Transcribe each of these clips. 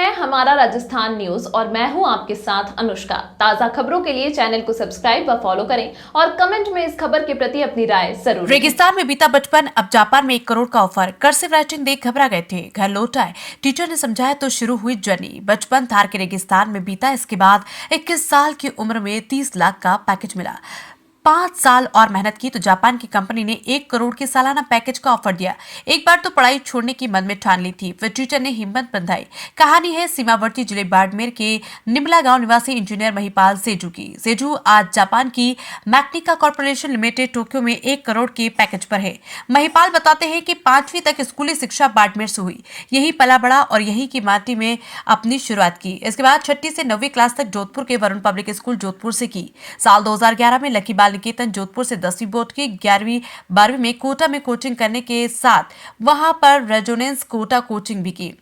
हैं हमारा राजस्थान न्यूज और मैं हूं आपके साथ अनुष्का। ताजा खबरों के लिए चैनल को सब्सक्राइब व फॉलो करें और कमेंट में इस खबर के प्रति अपनी राय जरूर। रेगिस्तान में बीता बचपन, अब जापान में 1 करोड़ का ऑफर। कर्सिव राइटिंग देख घबरा गए थे, घर लौट आए। टीचर ने समझाया तो शुरू हुई जर्नी। बचपन थार के रेगिस्तान में बीता, इसके बाद 21 साल की उम्र में 30 लाख का पैकेज मिला। 5 साल और मेहनत की तो जापान की कंपनी ने 1 करोड़ के सालाना पैकेज का ऑफर दिया। एक बार तो पढ़ाई छोड़ने की मन में ठान ली थी, फिर टीचर ने हिम्मत बंधाई। कहानी है सीमावर्ती जिले बाड़मेर के निमला गांव निवासी इंजीनियर महिपाल सेजू की। सेजू आज जापान की मैग्निका कॉर्पोरेशन लिमिटेड टोक्यो में 1 करोड़ के पैकेज पर है। महिपाल बताते हैं कि 5वीं तक स्कूली शिक्षा बाड़मेर से हुई, यही पला बड़ा और यही की माटी में अपनी शुरुआत की। इसके बाद 6ठी से 9वीं क्लास तक जोधपुर के वरुण पब्लिक स्कूल जोधपुर से की। साल 2011 में लकी बाल निकेतन जोधपुर से 10वीं बोर्ड की, 11वीं 12वीं में कोटा में कोचिंग करने के साथ वहां पर रेजोनेंस कोटा कोचिंग भी की।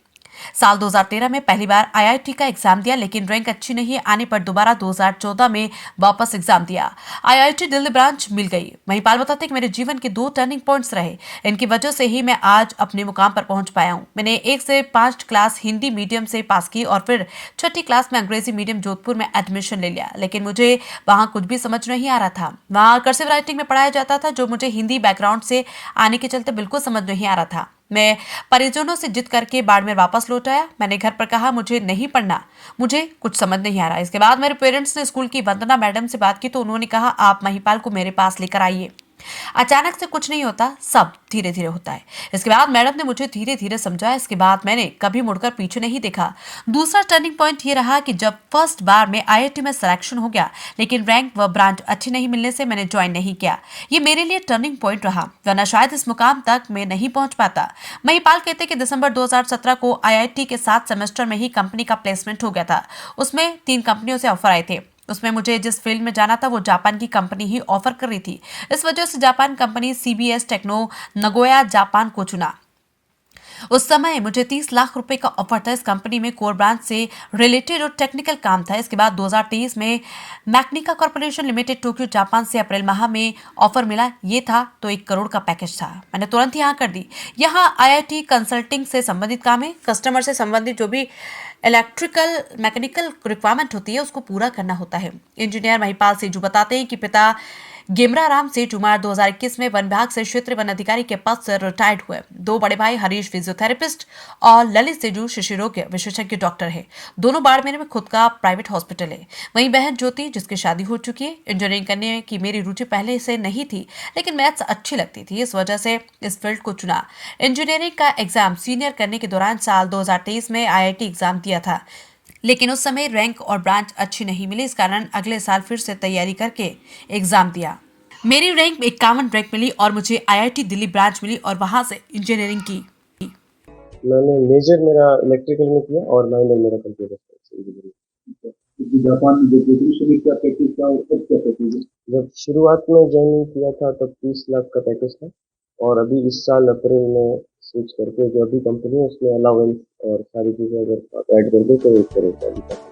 साल 2013 में पहली बार आईआईटी का एग्जाम दिया, लेकिन रैंक अच्छी नहीं आने पर दोबारा 2014 में वापस एग्जाम दिया। आईआईटी दिल्ली ब्रांच मिल गई। महिपाल बताते कि मेरे जीवन के 2 टर्निंग पॉइंट्स रहे, इनकी वजह से ही मैं आज अपने मुकाम पर पहुंच पाया हूं। मैंने 1 से 5 क्लास हिंदी मीडियम से पास की और फिर 6ठी क्लास में अंग्रेजी मीडियम जोधपुर में एडमिशन ले लिया, लेकिन मुझे वहां कुछ भी समझ नहीं आ रहा था। वहां कर्सिव राइटिंग में पढ़ाया जाता था, जो मुझे हिंदी बैकग्राउंड से आने के चलते बिल्कुल समझ नहीं आ रहा था। मैं परिजनों से जिद करके बाड़मेर वापस लौट आया। मैंने घर पर कहा मुझे नहीं पढ़ना, मुझे कुछ समझ नहीं आ रहा। इसके बाद मेरे पेरेंट्स ने स्कूल की वंदना मैडम से बात की तो उन्होंने कहा आप महिपाल को मेरे पास लेकर आइए। अचानक से कुछ नहीं होता, सब धीरे धीरे होता है। इसके बाद मैडम ने मुझे धीरे धीरे समझाया। इसके बाद मैंने कभी मुड़कर पीछे नहीं देखा। दूसरा टर्निंग पॉइंट ये रहा कि जब फर्स्ट बार में आईआईटी में सिलेक्शन हो गया, लेकिन रैंक व ब्रांच अच्छी नहीं मिलने से मैंने ज्वाइन नहीं किया। ये मेरे लिए टर्निंग पॉइंट रहा, वरना शायद इस मुकाम तक मैं नहीं पहुंच पाता। महिपाल कहते कि दिसंबर 2017 को आईआईटी के 7 सेमेस्टर में ही कंपनी का प्लेसमेंट हो गया था। उसमें 3 कंपनियों से ऑफर आए थे। उसमें मुझे जिस फील्ड में जाना था वो जापान की कंपनी ही ऑफर कर रही थी। इस वजह से Japan company CBS Techno Nagoya Japan को चुना। उस समय मुझे 30 लाख रुपए का ऑफर था। इस कंपनी में कोर ब्रांच से रिलेटेड और टेक्निकल काम था। इसके बाद 2023 में मैग्निका कॉर्पोरेशन लिमिटेड टोक्यो जापान से अप्रैल माह में ऑफर मिला। ये था तो 1 करोड़ का पैकेज था। मैंने तुरंत यहाँ कर दी। यहाँ आईआईटी कंसल्टिंग से संबंधित काम है, कस्टमर से संबंधित जो भी इलेक्ट्रिकल मैकेनिकल रिक्वायरमेंट होती है उसको पूरा करना होता है। इंजीनियर महिपाल सेजू बताते हैं कि पिता गेमरा राम सेजू मार्च 2021 में वन विभाग से क्षेत्रीय वन अधिकारी के पद से रिटायर्ड हुए। 2 बड़े भाई हरीश फिजियोथेरेपिस्ट और ललित सेजू शिशुरोग्य विशेषज्ञ डॉक्टर है। दोनों बाड़मेर में खुद का प्राइवेट हॉस्पिटल है। वहीं बहन ज्योति, जिसकी शादी हो चुकी है। इंजीनियरिंग करने की मेरी रुचि पहले से नहीं थी, लेकिन मैथ्स अच्छी लगती थी, इस वजह से इस फील्ड को चुना। इंजीनियरिंग का एग्जाम सीनियर करने के दौरान साल 2023 में आईआईटी एग्जाम दिया था, लेकिन उस समय रैंक और ब्रांच अच्छी नहीं मिली। इस कारण अगले साल फिर से तैयारी करके एग्जाम दिया। मेरी रैंक 51 रैंक मिली और मुझे आईआईटी दिल्ली ब्रांच मिली और वहां से इंजीनियरिंग की। मैंने मेजर मेरा इलेक्ट्रिकल में किया और माइनर मेरा कंप्यूटर साइंस इंजीनियरिंग। जापान में जो शुरू क्या पैकेज था और कब क्या पैकेज है? जब शुरुआत में ज्वाइनिंग किया था तब 30 लाख का पैकेज था और अभी इस साल अप्रैल में स्विच करके जो अभी कंपनी है उसमें अलाउंस और सारी चीज़ें अगर आप ऐड कर दो तो 1 करोड़ का अभी तक।